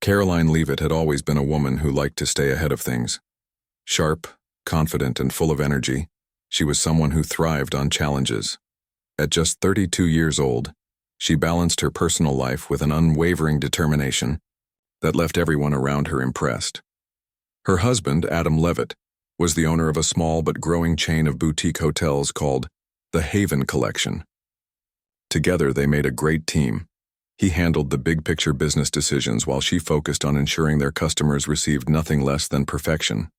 Karoline Leavitt had always been a woman who liked to stay ahead of things. Sharp, confident, and full of energy, she was someone who thrived on challenges. At just 32 years old, she balanced her personal life with an unwavering determination that left everyone around her impressed. Her husband, Adam Leavitt, was the owner of a small but growing chain of boutique hotels called the Haven Collection. Together, they made a great team. He handled the big-picture business decisions while she focused on ensuring their customers received nothing less than perfection.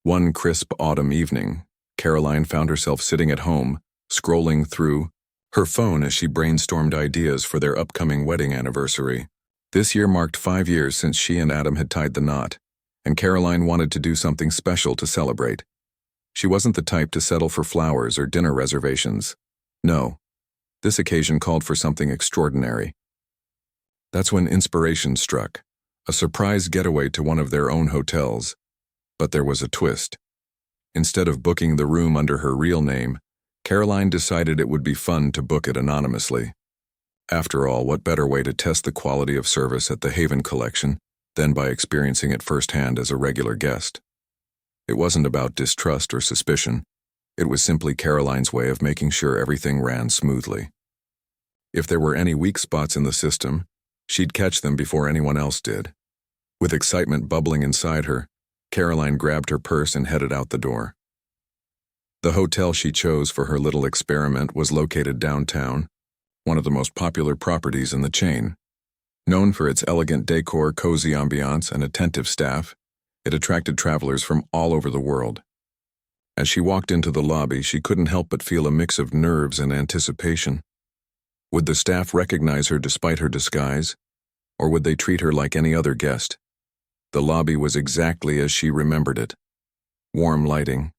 One crisp autumn evening, Karoline found herself sitting at home, scrolling through her phone as she brainstormed ideas for their upcoming wedding anniversary. This year marked 5 years since she and Adam had tied the knot, and Karoline wanted to do something special to celebrate. She wasn't the type to settle for flowers or dinner reservations. No, this occasion called for something extraordinary. That's when inspiration struck, a surprise getaway to one of their own hotels. But there was a twist. Instead of booking the room under her real name, Karoline decided it would be fun to book it anonymously. After all, what better way to test the quality of service at the Haven Collection than by experiencing it firsthand as a regular guest? It wasn't about distrust or suspicion. It was simply Karoline's way of making sure everything ran smoothly. If there were any weak spots in the system, she'd catch them before anyone else did. With excitement bubbling inside her, Karoline grabbed her purse and headed out the door. The hotel she chose for her little experiment was located downtown, one of the most popular properties in the chain. Known for its elegant decor, cozy ambiance, and attentive staff, it attracted travelers from all over the world. As she walked into the lobby, she couldn't help but feel a mix of nerves and anticipation. Would the staff recognize her despite her disguise, or would they treat her like any other guest? The lobby was exactly as she remembered it. Warm lighting,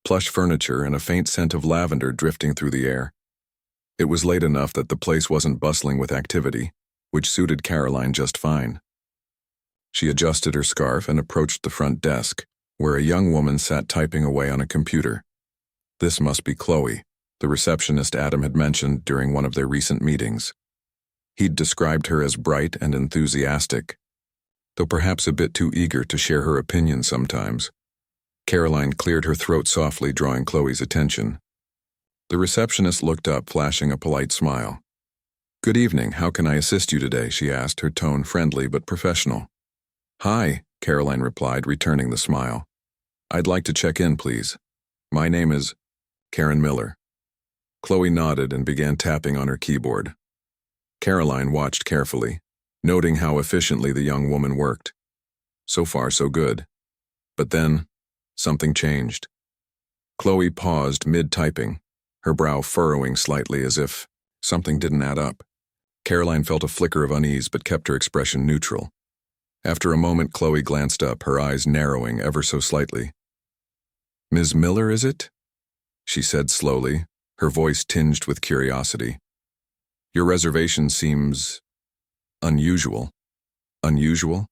plush furniture, and a faint scent of lavender drifting through the air. It was late enough that the place wasn't bustling with activity, which suited Karoline just fine. She adjusted her scarf and approached the front desk, where a young woman sat typing away on a computer. This must be Chloe, the receptionist Adam had mentioned during one of their recent meetings. He'd described her as bright and enthusiastic, though perhaps a bit too eager to share her opinion sometimes. Karoline cleared her throat softly, drawing Chloe's attention. The receptionist looked up, flashing a polite smile. "Good evening, how can I assist you today?" she asked, her tone friendly but professional. "Hi," Karoline replied, returning the smile. "I'd like to check in, please. My name is Karen Miller." Chloe nodded and began tapping on her keyboard. Karoline watched carefully, noting how efficiently the young woman worked. So far, so good. But then, something changed. Chloe paused mid-typing, her brow furrowing slightly as if something didn't add up. Karoline felt a flicker of unease but kept her expression neutral. After a moment, Chloe glanced up, her eyes narrowing ever so slightly. "Ms. Miller, is it?" she said slowly, her voice tinged with curiosity. "Your reservation seems unusual." "Unusual?"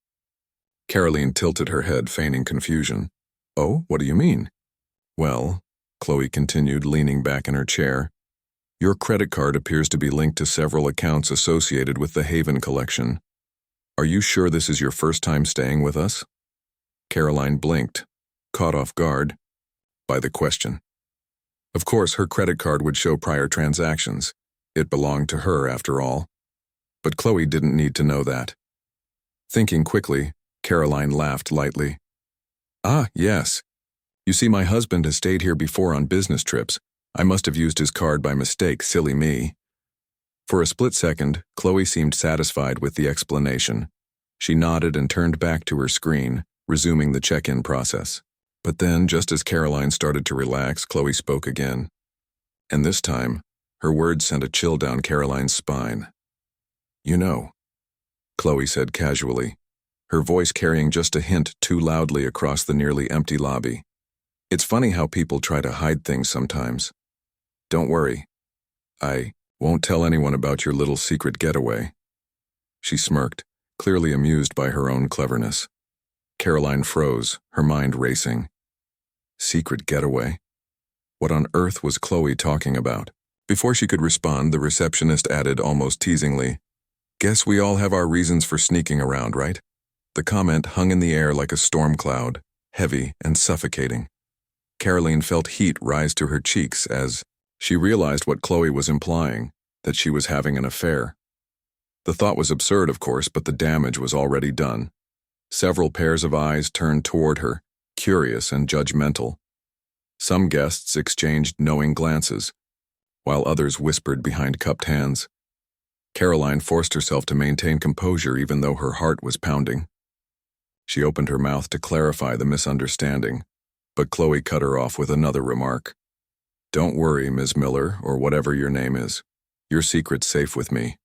Karoline tilted her head, feigning confusion. "Oh, what do you mean?" "Well," Chloe continued, leaning back in her chair, "your credit card appears to be linked to several accounts associated with the Haven Collection. Are you sure this is your first time staying with us?" Karoline blinked, caught off guard by the question. Of course, her credit card would show prior transactions. It belonged to her, after all. But Chloe didn't need to know that. Thinking quickly, Karoline laughed lightly. "Ah, yes. You see, my husband has stayed here before on business trips. I must have used his card by mistake, silly me." For a split second, Chloe seemed satisfied with the explanation. She nodded and turned back to her screen, resuming the check-in process. But then, just as Karoline started to relax, Chloe spoke again. And this time, her words sent a chill down Karoline's spine. "You know," Chloe said casually, her voice carrying just a hint too loudly across the nearly empty lobby. "It's funny how people try to hide things sometimes. Don't worry. I won't tell anyone about your little secret getaway." She smirked, clearly amused by her own cleverness. Karoline froze, her mind racing. Secret getaway? What on earth was Chloe talking about? Before she could respond, the receptionist added almost teasingly, Guess we all have our reasons for sneaking around, right? The comment hung in the air like a storm cloud, heavy and suffocating. Karoline felt heat rise to her cheeks as she realized what Chloe was implying, that she was having an affair. The thought was absurd, of course, but the damage was already done. Several pairs of eyes turned toward her, curious and judgmental. Some guests exchanged knowing glances, while others whispered behind cupped hands. Karoline forced herself to maintain composure even though her heart was pounding. She opened her mouth to clarify the misunderstanding, but Chloe cut her off with another remark. "Don't worry, Ms. Miller, or whatever your name is. Your secret's safe with me."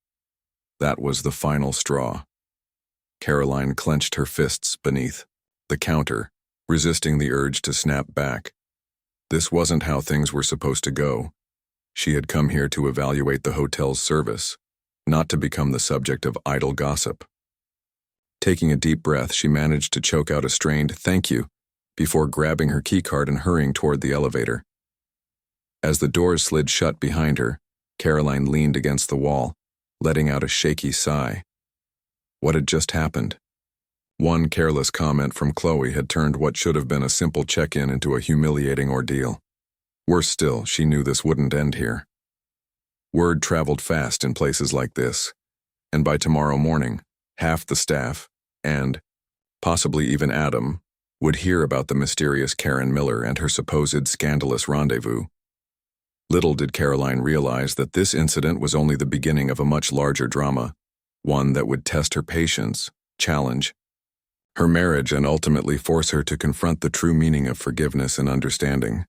That was the final straw. Karoline clenched her fists beneath the counter, resisting the urge to snap back. This wasn't how things were supposed to go. She had come here to evaluate the hotel's service, not to become the subject of idle gossip. Taking a deep breath, she managed to choke out a strained "thank you" before grabbing her keycard and hurrying toward the elevator. As the doors slid shut behind her, Karoline leaned against the wall, letting out a shaky sigh. What had just happened? One careless comment from Chloe had turned what should have been a simple check-in into a humiliating ordeal. Worse still, she knew this wouldn't end here. Word traveled fast in places like this, and by tomorrow morning, half the staff, and possibly even Adam, would hear about the mysterious Karen Miller and her supposed scandalous rendezvous. Little did Karoline realize that this incident was only the beginning of a much larger drama, one that would test her patience, challenge her marriage, and ultimately force her to confront the true meaning of forgiveness and understanding.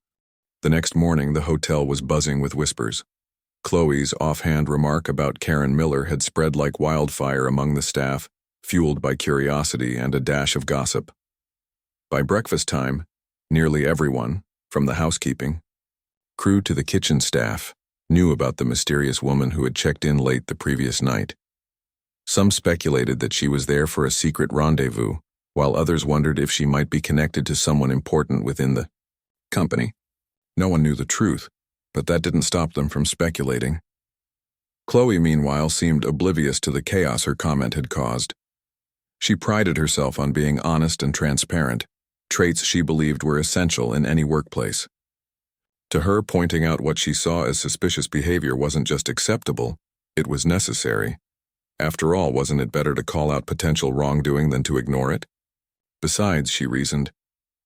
The next morning, the hotel was buzzing with whispers. Chloe's offhand remark about Karen Miller had spread like wildfire among the staff, fueled by curiosity and a dash of gossip. By breakfast time, nearly everyone, from the housekeeping crew to the kitchen staff, knew about the mysterious woman who had checked in late the previous night. Some speculated that she was there for a secret rendezvous, while others wondered if she might be connected to someone important within the company. No one knew the truth, but that didn't stop them from speculating. Chloe, meanwhile, seemed oblivious to the chaos her comment had caused. She prided herself on being honest and transparent, traits she believed were essential in any workplace. To her, pointing out what she saw as suspicious behavior wasn't just acceptable, it was necessary. After all, wasn't it better to call out potential wrongdoing than to ignore it? Besides, she reasoned,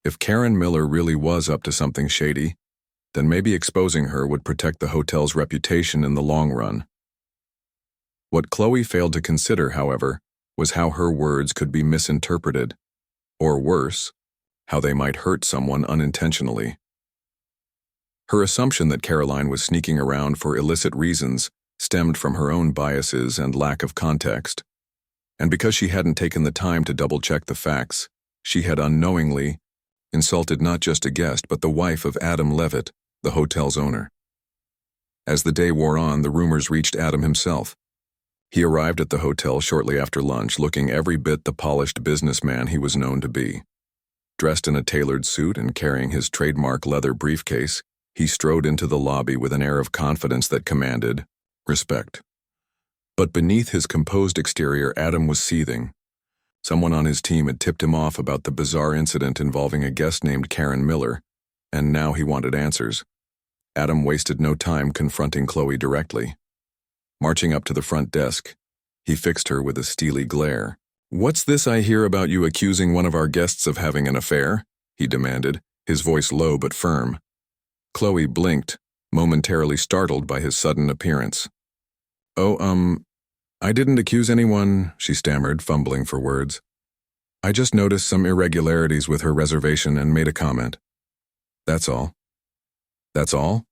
if Karen Miller really was up to something shady, then maybe exposing her would protect the hotel's reputation in the long run. What Chloe failed to consider, however, was how her words could be misinterpreted, or worse, how they might hurt someone unintentionally. Her assumption that Karoline was sneaking around for illicit reasons stemmed from her own biases and lack of context. And because she hadn't taken the time to double-check the facts, she had unknowingly insulted not just a guest but the wife of Adam Leavitt, the hotel's owner. As the day wore on, the rumors reached Adam himself. He arrived at the hotel shortly after lunch, looking every bit the polished businessman he was known to be. Dressed in a tailored suit and carrying his trademark leather briefcase, he strode into the lobby with an air of confidence that commanded respect. But beneath his composed exterior, Adam was seething. Someone on his team had tipped him off about the bizarre incident involving a guest named Karen Miller, and now he wanted answers. Adam wasted no time confronting Chloe directly. Marching up to the front desk, he fixed her with a steely glare. "What's this I hear about you accusing one of our guests of having an affair?" he demanded, his voice low but firm. Chloe blinked, momentarily startled by his sudden appearance. "Oh, I didn't accuse anyone," she stammered, fumbling for words. "I just noticed some irregularities with her reservation and made a comment. That's all." "That's all?"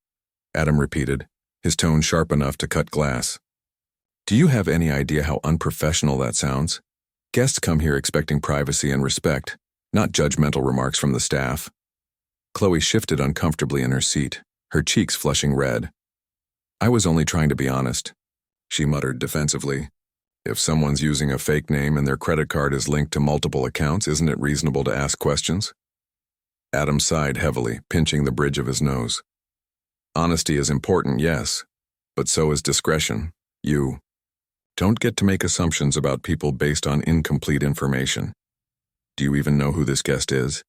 Adam repeated, his tone sharp enough to cut glass. "Do you have any idea how unprofessional that sounds? Guests come here expecting privacy and respect, not judgmental remarks from the staff." Chloe shifted uncomfortably in her seat, her cheeks flushing red. "I was only trying to be honest," she muttered defensively. "If someone's using a fake name and their credit card is linked to multiple accounts, isn't it reasonable to ask questions?" Adam sighed heavily, pinching the bridge of his nose. "Honesty is important, yes, but so is discretion. You Don't get to make assumptions about people based on incomplete information. Do you even know who this guest is?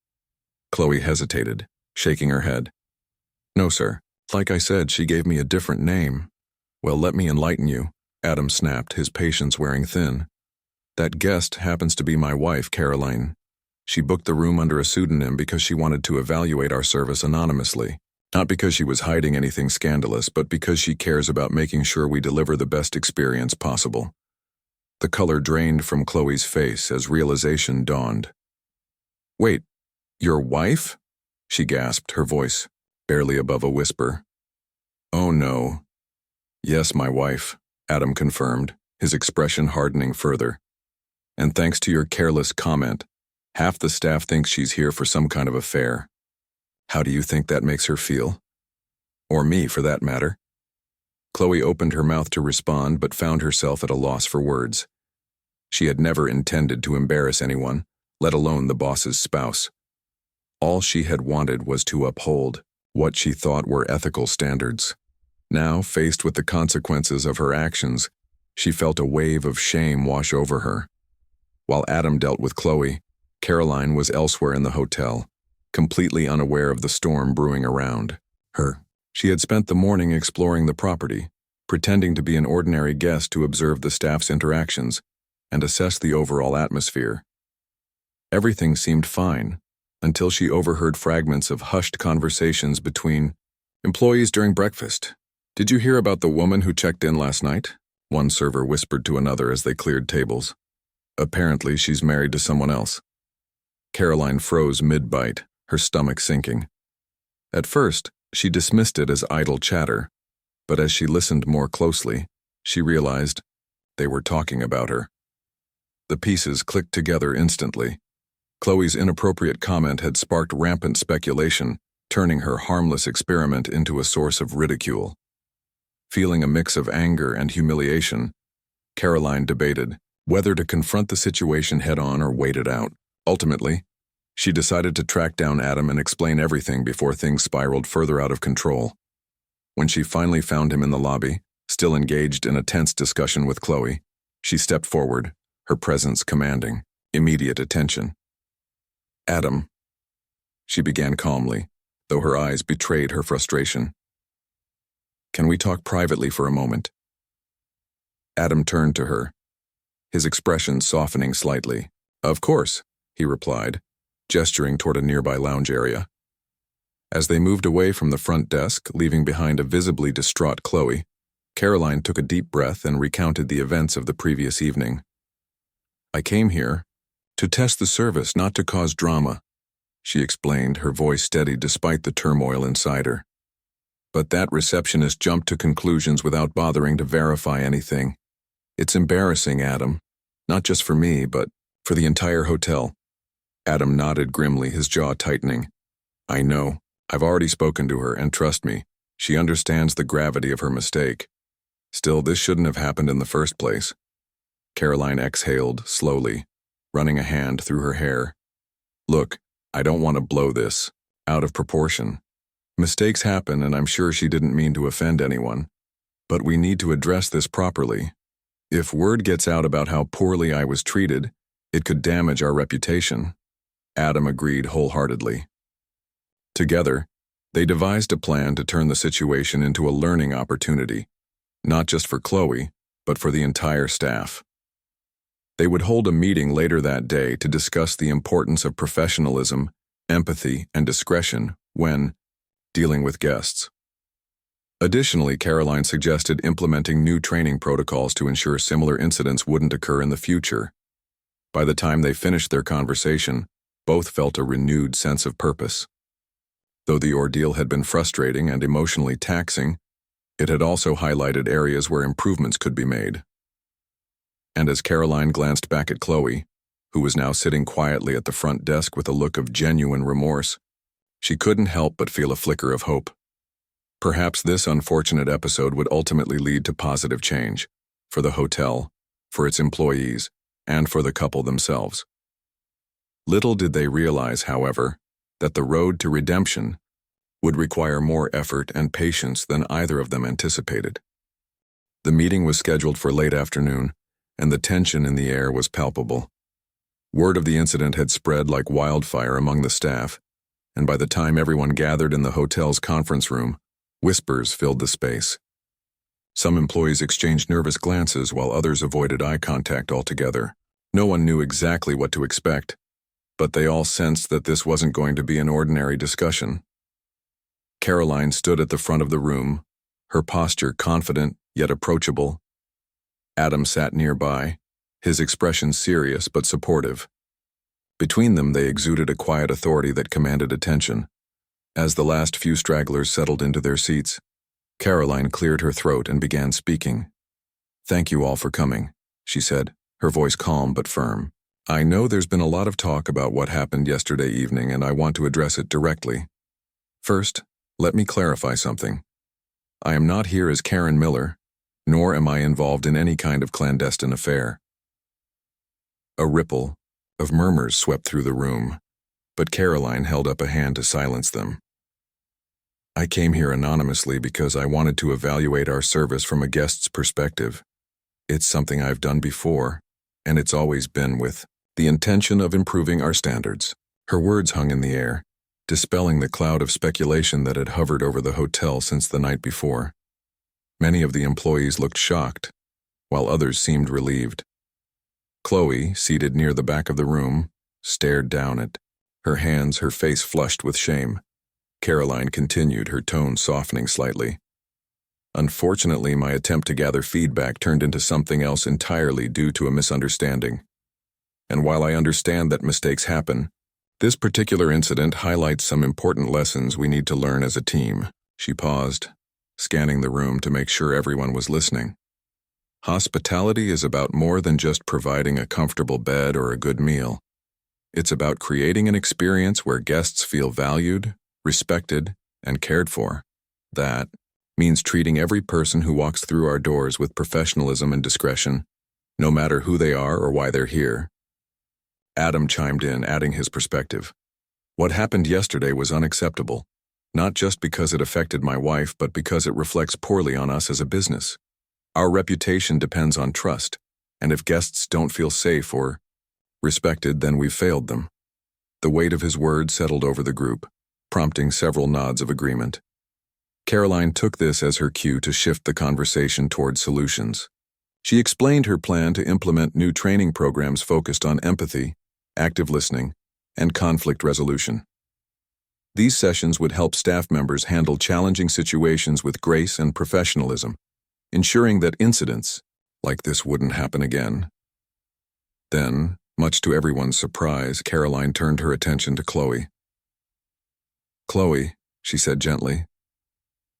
Chloe hesitated, shaking her head. No, sir. Like I said, she gave me a different name. Well, let me enlighten you, Adam snapped, his patience wearing thin. That guest happens to be my wife, Karoline. She booked the room under a pseudonym because she wanted to evaluate our service anonymously. Not because she was hiding anything scandalous, but because she cares about making sure we deliver the best experience possible. The color drained from Chloe's face as realization dawned. Wait, your wife? She gasped, her voice barely above a whisper. Oh no. Yes, my wife, Adam confirmed, his expression hardening further. And thanks to your careless comment, half the staff thinks she's here for some kind of affair. How do you think that makes her feel? Or me, for that matter? Chloe opened her mouth to respond, but found herself at a loss for words. She had never intended to embarrass anyone, let alone the boss's spouse. All she had wanted was to uphold what she thought were ethical standards. Now, faced with the consequences of her actions, she felt a wave of shame wash over her. While Adam dealt with Chloe, Karoline was elsewhere in the hotel, completely unaware of the storm brewing around her. She had spent the morning exploring the property, pretending to be an ordinary guest to observe the staff's interactions and assess the overall atmosphere. Everything seemed fine, until she overheard fragments of hushed conversations between employees during breakfast. Did you hear about the woman who checked in last night? One server whispered to another as they cleared tables. Apparently, she's married to someone else. Karoline froze mid-bite, her stomach sinking. At first, she dismissed it as idle chatter, but as she listened more closely, she realized they were talking about her. The pieces clicked together instantly. Chloe's inappropriate comment had sparked rampant speculation, turning her harmless experiment into a source of ridicule. Feeling a mix of anger and humiliation, Karoline debated whether to confront the situation head-on or wait it out. Ultimately, she decided to track down Adam and explain everything before things spiraled further out of control. When she finally found him in the lobby, still engaged in a tense discussion with Chloe, she stepped forward, her presence commanding immediate attention. Adam, she began calmly, though her eyes betrayed her frustration. Can we talk privately for a moment? Adam turned to her, his expression softening slightly. Of course, he replied, gesturing toward a nearby lounge area. As they moved away from the front desk, leaving behind a visibly distraught Chloe, Karoline took a deep breath and recounted the events of the previous evening. I came here to test the service, not to cause drama, she explained, her voice steady despite the turmoil inside her. But that receptionist jumped to conclusions without bothering to verify anything. It's embarrassing, Adam. Not just for me, but for the entire hotel. Adam nodded grimly, his jaw tightening. I know. I've already spoken to her, and trust me, she understands the gravity of her mistake. Still, this shouldn't have happened in the first place. Karoline exhaled, slowly, running a hand through her hair. Look, I don't want to blow this out of proportion. Mistakes happen, and I'm sure she didn't mean to offend anyone. But we need to address this properly. If word gets out about how poorly I was treated, it could damage our reputation. Adam agreed wholeheartedly. Together, they devised a plan to turn the situation into a learning opportunity, not just for Chloe, but for the entire staff. They would hold a meeting later that day to discuss the importance of professionalism, empathy, and discretion when dealing with guests. Additionally, Karoline suggested implementing new training protocols to ensure similar incidents wouldn't occur in the future. By the time they finished their conversation, both felt a renewed sense of purpose. Though the ordeal had been frustrating and emotionally taxing, it had also highlighted areas where improvements could be made. And as Karoline glanced back at Chloe, who was now sitting quietly at the front desk with a look of genuine remorse, she couldn't help but feel a flicker of hope. Perhaps this unfortunate episode would ultimately lead to positive change, for the hotel, for its employees, and for the couple themselves. Little did they realize, however, that the road to redemption would require more effort and patience than either of them anticipated. The meeting was scheduled for late afternoon, and the tension in the air was palpable. Word of the incident had spread like wildfire among the staff, and by the time everyone gathered in the hotel's conference room, whispers filled the space. Some employees exchanged nervous glances while others avoided eye contact altogether. No one knew exactly what to expect, but they all sensed that this wasn't going to be an ordinary discussion. Karoline stood at the front of the room, her posture confident yet approachable. Adam sat nearby, his expression serious but supportive. Between them, they exuded a quiet authority that commanded attention. As the last few stragglers settled into their seats, Karoline cleared her throat and began speaking. "Thank you all for coming," she said, her voice calm but firm. "I know there's been a lot of talk about what happened yesterday evening, and I want to address it directly. First, let me clarify something. I am not here as Karen Miller, nor am I involved in any kind of clandestine affair." A ripple of murmurs swept through the room, but Karoline held up a hand to silence them. "I came here anonymously because I wanted to evaluate our service from a guest's perspective. It's something I've done before, and it's always been with the intention of improving our standards." Her words hung in the air, dispelling the cloud of speculation that had hovered over the hotel since the night before. Many of the employees looked shocked, while others seemed relieved. Chloe, seated near the back of the room, stared down at her hands, her face flushed with shame. Karoline continued, her tone softening slightly. "Unfortunately, my attempt to gather feedback turned into something else entirely due to a misunderstanding. And while I understand that mistakes happen, this particular incident highlights some important lessons we need to learn as a team." She paused, scanning the room to make sure everyone was listening. "Hospitality is about more than just providing a comfortable bed or a good meal. It's about creating an experience where guests feel valued, respected, and cared for. That means treating every person who walks through our doors with professionalism and discretion, no matter who they are or why they're here." Adam chimed in, adding his perspective. "What happened yesterday was unacceptable, not just because it affected my wife, but because it reflects poorly on us as a business. Our reputation depends on trust, and if guests don't feel safe or respected, then we've failed them." The weight of his words settled over the group, prompting several nods of agreement. Karoline took this as her cue to shift the conversation toward solutions. She explained her plan to implement new training programs focused on empathy, active listening, and conflict resolution. These sessions would help staff members handle challenging situations with grace and professionalism, ensuring that incidents like this wouldn't happen again. Then, much to everyone's surprise, Karoline turned her attention to Chloe. "Chloe," she said gently,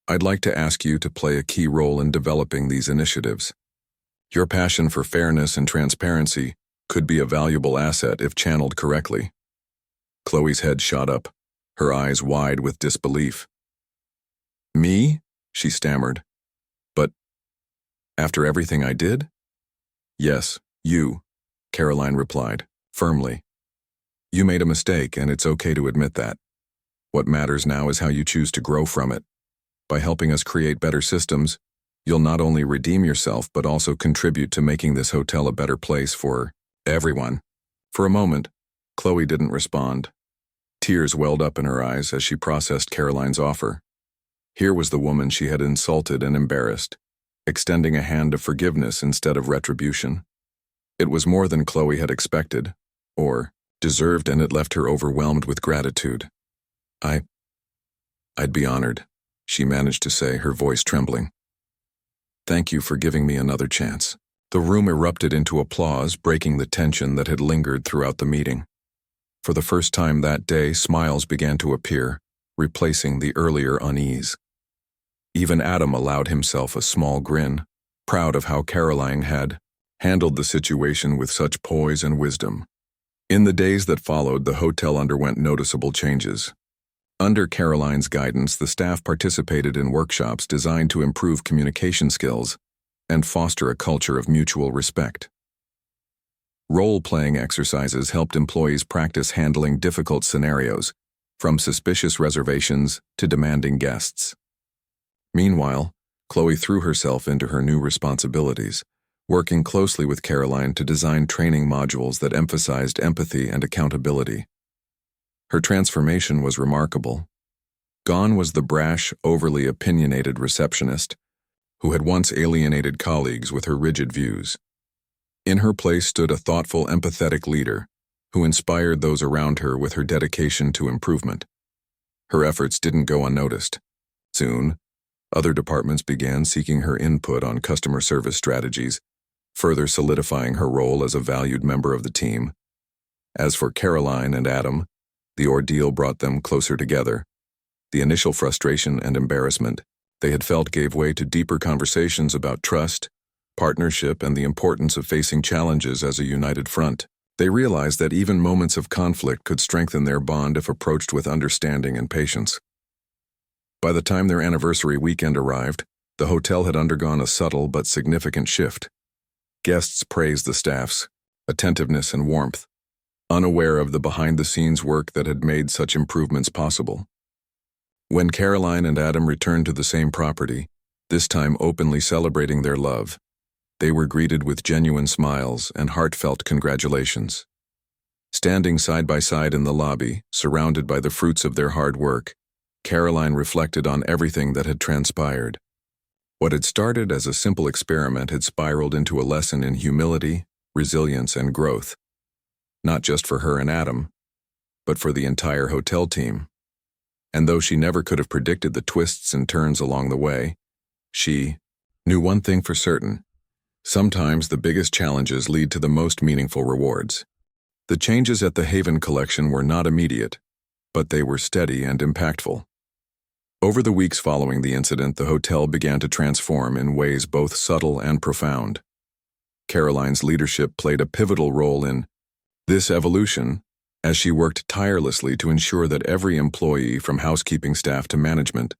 "I'd like to ask you to play a key role in developing these initiatives. Your passion for fairness and transparency could be a valuable asset if channeled correctly." Chloe's head shot up, her eyes wide with disbelief. "Me?" she stammered. "But after everything I did?" "Yes, you," Karoline replied, firmly. "You made a mistake, and it's okay to admit that. What matters now is how you choose to grow from it. By helping us create better systems, you'll not only redeem yourself but also contribute to making this hotel a better place for everyone." For a moment, Chloe didn't respond. Tears welled up in her eyes as she processed Karoline's offer. Here was the woman she had insulted and embarrassed, extending a hand of forgiveness instead of retribution. It was more than Chloe had expected, or deserved, and it left her overwhelmed with gratitude. I'd be honored," she managed to say, her voice trembling. "Thank you for giving me another chance." The room erupted into applause, breaking the tension that had lingered throughout the meeting. For the first time that day, smiles began to appear, replacing the earlier unease. Even Adam allowed himself a small grin, proud of how Karoline had handled the situation with such poise and wisdom. In the days that followed, the hotel underwent noticeable changes. Under Karoline's guidance, the staff participated in workshops designed to improve communication skills and foster a culture of mutual respect. Role-playing exercises helped employees practice handling difficult scenarios, from suspicious reservations to demanding guests. Meanwhile, Chloe threw herself into her new responsibilities, working closely with Karoline to design training modules that emphasized empathy and accountability. Her transformation was remarkable. Gone was the brash, overly opinionated receptionist, who had once alienated colleagues with her rigid views. In her place stood a thoughtful, empathetic leader, who inspired those around her with her dedication to improvement. Her efforts didn't go unnoticed. Soon, other departments began seeking her input on customer service strategies, further solidifying her role as a valued member of the team. As for Karoline and Adam, the ordeal brought them closer together. The initial frustration and embarrassment they had felt gave way to deeper conversations about trust, partnership, and the importance of facing challenges as a united front. They realized that even moments of conflict could strengthen their bond if approached with understanding and patience. By the time their anniversary weekend arrived, the hotel had undergone a subtle but significant shift. Guests praised the staff's attentiveness and warmth, unaware of the behind-the-scenes work that had made such improvements possible. When Karoline and Adam returned to the same property, this time openly celebrating their love, they were greeted with genuine smiles and heartfelt congratulations. Standing side by side in the lobby, surrounded by the fruits of their hard work, Karoline reflected on everything that had transpired. What had started as a simple experiment had spiraled into a lesson in humility, resilience, and growth, not just for her and Adam, but for the entire hotel team. And though she never could have predicted the twists and turns along the way, she knew one thing for certain. Sometimes the biggest challenges lead to the most meaningful rewards. The changes at the Haven Collection were not immediate, but they were steady and impactful. Over the weeks following the incident, the hotel began to transform in ways both subtle and profound. Karoline's leadership played a pivotal role in this evolution, as she worked tirelessly to ensure that every employee, from housekeeping staff to management,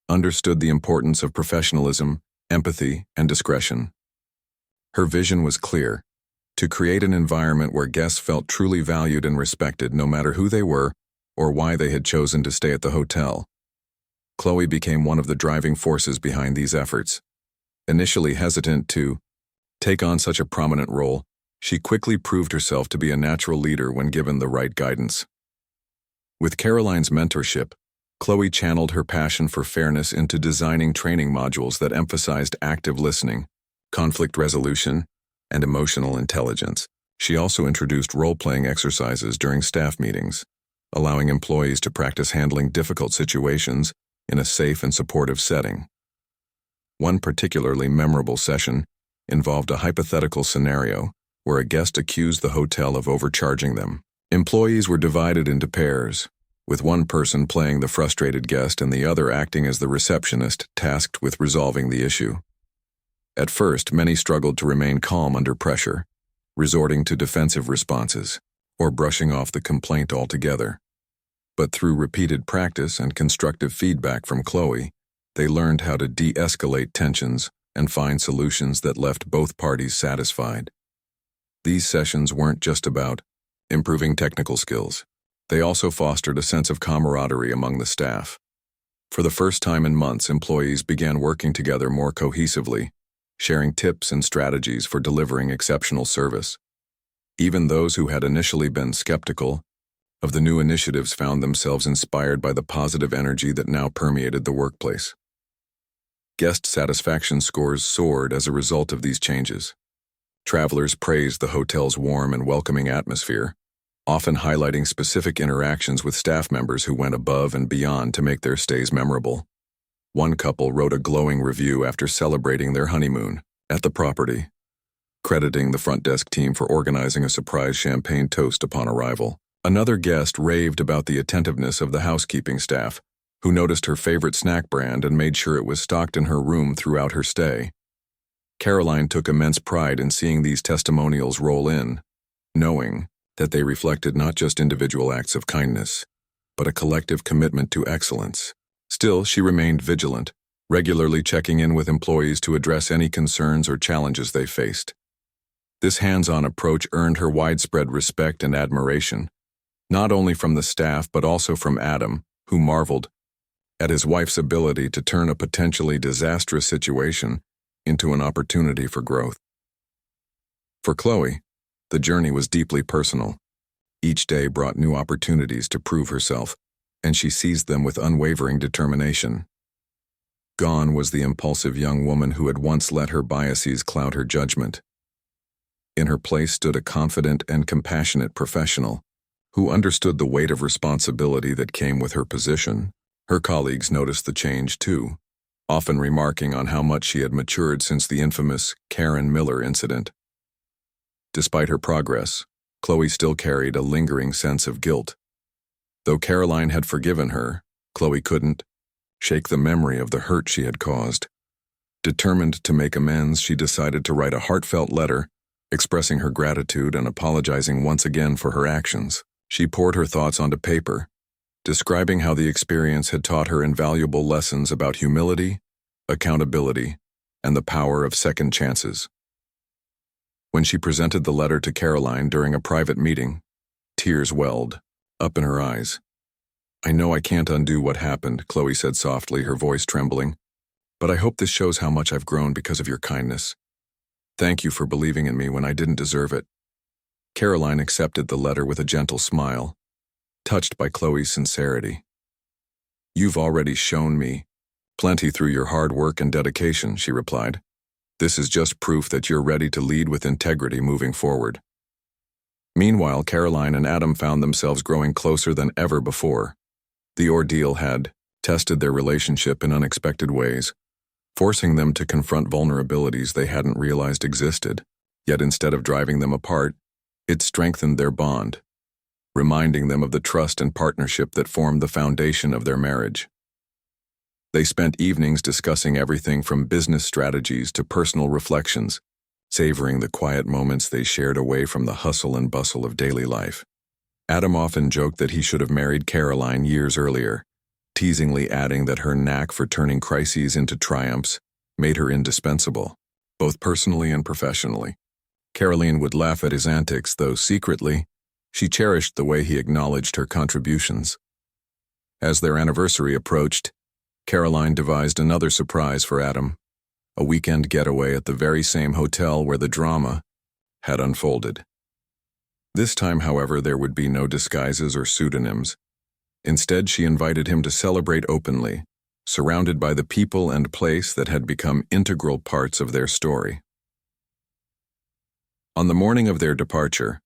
understood the importance of professionalism, empathy, and discretion. Her vision was clear: to create an environment where guests felt truly valued and respected no matter who they were or why they had chosen to stay at the hotel. Chloe became one of the driving forces behind these efforts. Initially hesitant to take on such a prominent role, she quickly proved herself to be a natural leader when given the right guidance. With Karoline's mentorship, Chloe channeled her passion for fairness into designing training modules that emphasized active listening, conflict resolution, and emotional intelligence. She also introduced role-playing exercises during staff meetings, allowing employees to practice handling difficult situations in a safe and supportive setting. One particularly memorable session involved a hypothetical scenario where a guest accused the hotel of overcharging them. Employees were divided into pairs, with one person playing the frustrated guest and the other acting as the receptionist tasked with resolving the issue. At first, many struggled to remain calm under pressure, resorting to defensive responses or brushing off the complaint altogether. But through repeated practice and constructive feedback from Chloe, they learned how to de-escalate tensions and find solutions that left both parties satisfied. These sessions weren't just about improving technical skills. They also fostered a sense of camaraderie among the staff. For the first time in months, employees began working together more cohesively, sharing tips and strategies for delivering exceptional service. Even those who had initially been skeptical of the new initiatives found themselves inspired by the positive energy that now permeated the workplace. Guest satisfaction scores soared as a result of these changes. Travelers praised the hotel's warm and welcoming atmosphere, often highlighting specific interactions with staff members who went above and beyond to make their stays memorable. One couple wrote a glowing review after celebrating their honeymoon at the property, crediting the front desk team for organizing a surprise champagne toast upon arrival. Another guest raved about the attentiveness of the housekeeping staff, who noticed her favorite snack brand and made sure it was stocked in her room throughout her stay. Karoline took immense pride in seeing these testimonials roll in, knowing that they reflected not just individual acts of kindness, but a collective commitment to excellence. Still, she remained vigilant, regularly checking in with employees to address any concerns or challenges they faced. This hands-on approach earned her widespread respect and admiration, not only from the staff but also from Adam, who marveled at his wife's ability to turn a potentially disastrous situation into an opportunity for growth. For Chloe, the journey was deeply personal. Each day brought new opportunities to prove herself, and she seized them with unwavering determination. Gone was the impulsive young woman who had once let her biases cloud her judgment. In her place stood a confident and compassionate professional who understood the weight of responsibility that came with her position. Her colleagues noticed the change too, often remarking on how much she had matured since the infamous Karen Miller incident. Despite her progress, Chloe still carried a lingering sense of guilt. Though Karoline had forgiven her, Chloe couldn't shake the memory of the hurt she had caused. Determined to make amends, she decided to write a heartfelt letter, expressing her gratitude and apologizing once again for her actions. She poured her thoughts onto paper, describing how the experience had taught her invaluable lessons about humility, accountability, and the power of second chances. When she presented the letter to Karoline during a private meeting, tears welled up in her eyes. "I know I can't undo what happened," Chloe said softly, her voice trembling, "but I hope this shows how much I've grown because of your kindness. Thank you for believing in me when I didn't deserve it." Karoline accepted the letter with a gentle smile, touched by Chloe's sincerity. "You've already shown me plenty through your hard work and dedication," she replied. "This is just proof that you're ready to lead with integrity moving forward." Meanwhile, Karoline and Adam found themselves growing closer than ever before. The ordeal had tested their relationship in unexpected ways, forcing them to confront vulnerabilities they hadn't realized existed. Yet instead of driving them apart, it strengthened their bond, reminding them of the trust and partnership that formed the foundation of their marriage. They spent evenings discussing everything from business strategies to personal reflections, savoring the quiet moments they shared away from the hustle and bustle of daily life. Adam often joked that he should have married Karoline years earlier, teasingly adding that her knack for turning crises into triumphs made her indispensable, both personally and professionally. Karoline would laugh at his antics, though secretly, she cherished the way he acknowledged her contributions. As their anniversary approached, Karoline devised another surprise for Adam, a weekend getaway at the very same hotel where the drama had unfolded. This time, however, there would be no disguises or pseudonyms. Instead, she invited him to celebrate openly, surrounded by the people and place that had become integral parts of their story. On the morning of their departure,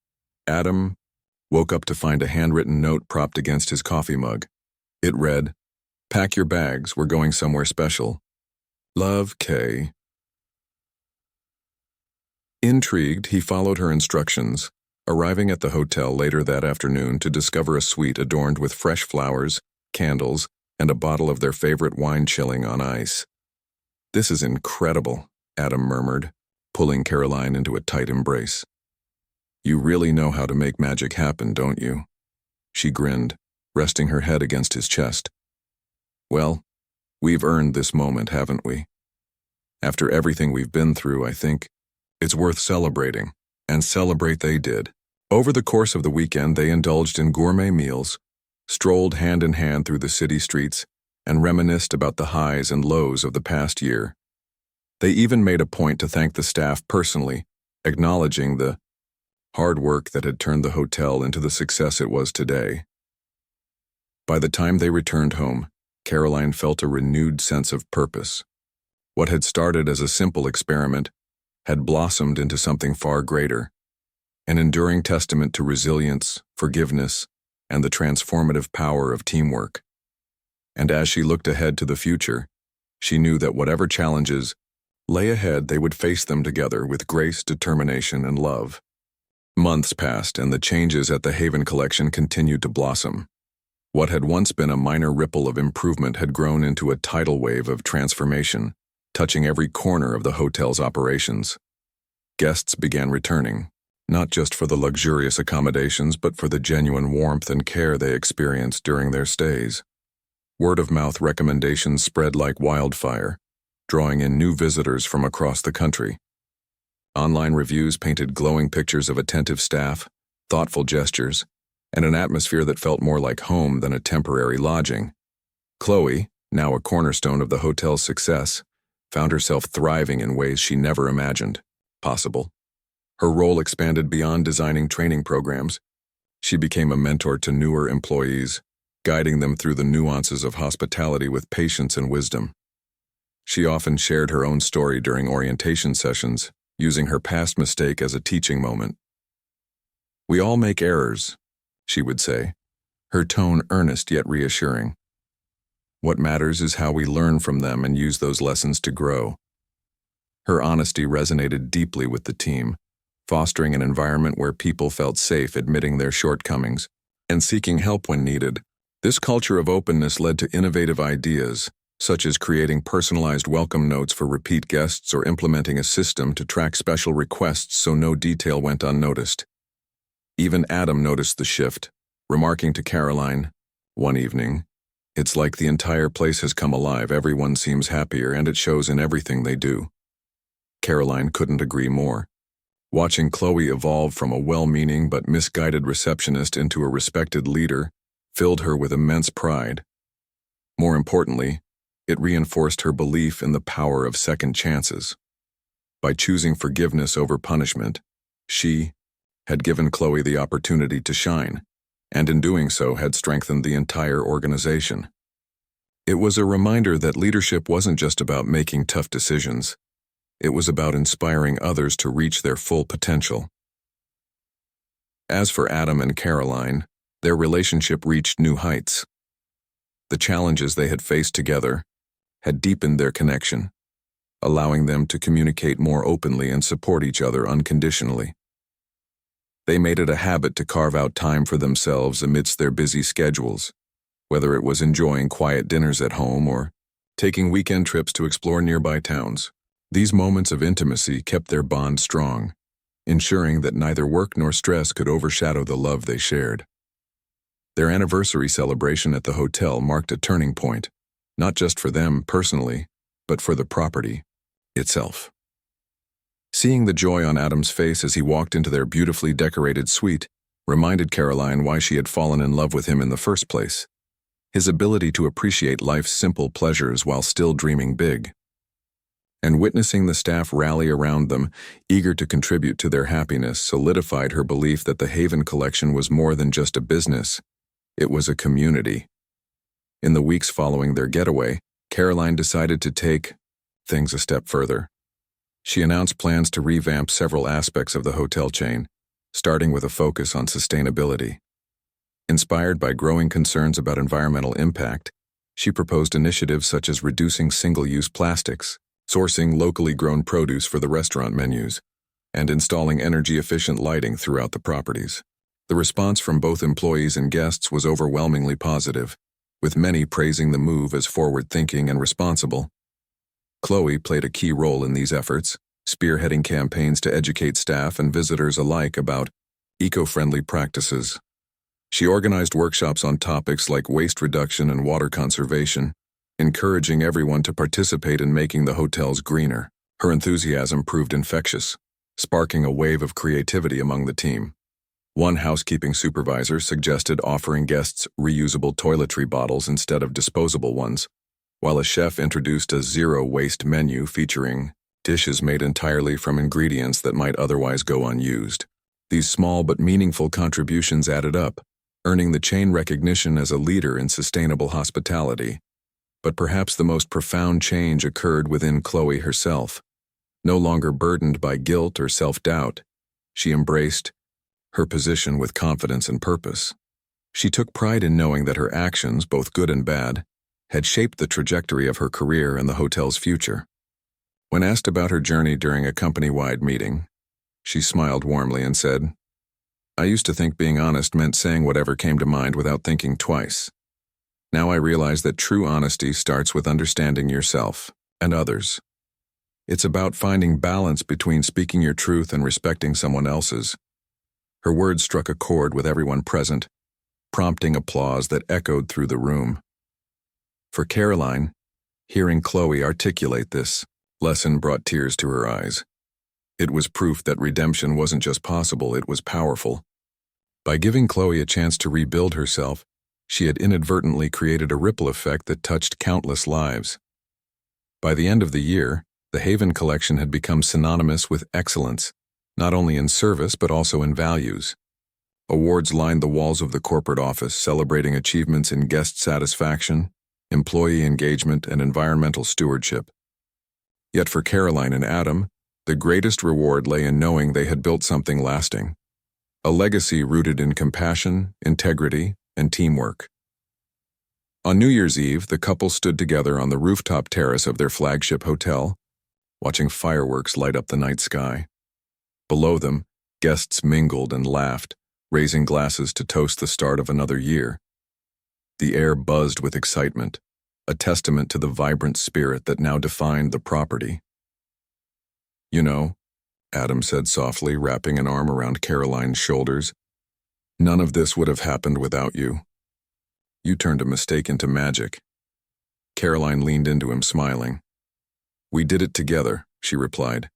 Adam woke up to find a handwritten note propped against his coffee mug. It read, "Pack your bags, we're going somewhere special. Love, Kay." Intrigued, he followed her instructions, arriving at the hotel later that afternoon to discover a suite adorned with fresh flowers, candles, and a bottle of their favorite wine chilling on ice. "This is incredible," Adam murmured, pulling Karoline into a tight embrace. "You really know how to make magic happen, don't you?" She grinned, resting her head against his chest. "Well, we've earned this moment, haven't we? After everything we've been through, I think it's worth celebrating." And celebrate they did. Over the course of the weekend, they indulged in gourmet meals, strolled hand in hand through the city streets, and reminisced about the highs and lows of the past year. They even made a point to thank the staff personally, acknowledging the hard work that had turned the hotel into the success it was today. By the time they returned home, Karoline felt a renewed sense of purpose. What had started as a simple experiment had blossomed into something far greater, an enduring testament to resilience, forgiveness, and the transformative power of teamwork. And as she looked ahead to the future, she knew that whatever challenges lay ahead, they would face them together with grace, determination, and love. Months passed, and the changes at the Haven Collection continued to blossom. What had once been a minor ripple of improvement had grown into a tidal wave of transformation, touching every corner of the hotel's operations. Guests began returning, not just for the luxurious accommodations but for the genuine warmth and care they experienced during their stays. Word-of-mouth recommendations spread like wildfire, drawing in new visitors from across the country. Online reviews painted glowing pictures of attentive staff, thoughtful gestures, and an atmosphere that felt more like home than a temporary lodging. Chloe, now a cornerstone of the hotel's success, found herself thriving in ways she never imagined possible. Her role expanded beyond designing training programs. She became a mentor to newer employees, guiding them through the nuances of hospitality with patience and wisdom. She often shared her own story during orientation sessions, using her past mistake as a teaching moment. "We all make errors," she would say, her tone earnest yet reassuring. "What matters is how we learn from them and use those lessons to grow." Her honesty resonated deeply with the team, fostering an environment where people felt safe admitting their shortcomings and seeking help when needed. This culture of openness led to innovative ideas, such as creating personalized welcome notes for repeat guests or implementing a system to track special requests so no detail went unnoticed. Even Adam noticed the shift, remarking to Karoline one evening, "It's like the entire place has come alive. Everyone seems happier, and it shows in everything they do." Karoline couldn't agree more. Watching Chloe evolve from a well-meaning but misguided receptionist into a respected leader filled her with immense pride. More importantly, it reinforced her belief in the power of second chances. By choosing forgiveness over punishment, she had given Chloe the opportunity to shine, and in doing so had strengthened the entire organization. It was a reminder that leadership wasn't just about making tough decisions. It was about inspiring others to reach their full potential. As for Adam and Karoline, their relationship reached new heights. The challenges they had faced together had deepened their connection, allowing them to communicate more openly and support each other unconditionally. They made it a habit to carve out time for themselves amidst their busy schedules, whether it was enjoying quiet dinners at home or taking weekend trips to explore nearby towns. These moments of intimacy kept their bond strong, ensuring that neither work nor stress could overshadow the love they shared. Their anniversary celebration at the hotel marked a turning point, not just for them personally, but for the property itself. Seeing the joy on Adam's face as he walked into their beautifully decorated suite reminded Karoline why she had fallen in love with him in the first place: his ability to appreciate life's simple pleasures while still dreaming big. And witnessing the staff rally around them, eager to contribute to their happiness, solidified her belief that the Haven Collection was more than just a business. It was a community. In the weeks following their getaway, Karoline decided to take things a step further. She announced plans to revamp several aspects of the hotel chain, starting with a focus on sustainability. Inspired by growing concerns about environmental impact, she proposed initiatives such as reducing single-use plastics, sourcing locally grown produce for the restaurant menus, and installing energy-efficient lighting throughout the properties. The response from both employees and guests was overwhelmingly positive, with many praising the move as forward-thinking and responsible. Chloe played a key role in these efforts, spearheading campaigns to educate staff and visitors alike about eco-friendly practices. She organized workshops on topics like waste reduction and water conservation, encouraging everyone to participate in making the hotels greener. Her enthusiasm proved infectious, sparking a wave of creativity among the team. One housekeeping supervisor suggested offering guests reusable toiletry bottles instead of disposable ones, while a chef introduced a zero-waste menu featuring dishes made entirely from ingredients that might otherwise go unused. These small but meaningful contributions added up, earning the chain recognition as a leader in sustainable hospitality. But perhaps the most profound change occurred within Chloe herself. No longer burdened by guilt or self-doubt, she embraced her position with confidence and purpose. She took pride in knowing that her actions, both good and bad, had shaped the trajectory of her career and the hotel's future. When asked about her journey during a company-wide meeting, she smiled warmly and said, "I used to think being honest meant saying whatever came to mind without thinking twice. Now I realize that true honesty starts with understanding yourself and others. It's about finding balance between speaking your truth and respecting someone else's." Her words struck a chord with everyone present, prompting applause that echoed through the room. For Karoline, hearing Chloe articulate this lesson brought tears to her eyes. It was proof that redemption wasn't just possible, it was powerful. By giving Chloe a chance to rebuild herself, she had inadvertently created a ripple effect that touched countless lives. By the end of the year, the Haven Collection had become synonymous with excellence, not only in service but also in values. Awards lined the walls of the corporate office, celebrating achievements in guest satisfaction, employee engagement, and environmental stewardship. Yet for Karoline and Adam, the greatest reward lay in knowing they had built something lasting, a legacy rooted in compassion, integrity, and teamwork. On New Year's Eve, the couple stood together on the rooftop terrace of their flagship hotel, watching fireworks light up the night sky. Below them, guests mingled and laughed, raising glasses to toast the start of another year. The air buzzed with excitement, a testament to the vibrant spirit that now defined the property. "You know," Adam said softly, wrapping an arm around Karoline's shoulders, "none of this would have happened without you. You turned a mistake into magic." Karoline leaned into him, smiling. "We did it together," she replied.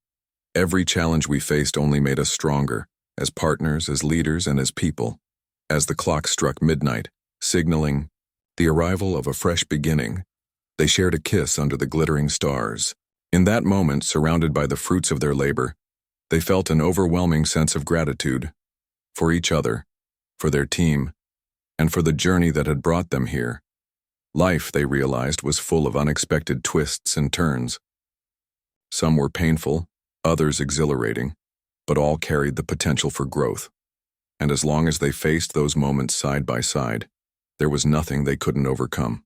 "Every challenge we faced only made us stronger, as partners, as leaders, and as people." As the clock struck midnight, signaling the arrival of a fresh beginning, they shared a kiss under the glittering stars. In that moment, surrounded by the fruits of their labor, they felt an overwhelming sense of gratitude for each other, for their team, and for the journey that had brought them here. Life, they realized, was full of unexpected twists and turns. Some were painful, others exhilarating, but all carried the potential for growth. And as long as they faced those moments side by side, there was nothing they couldn't overcome.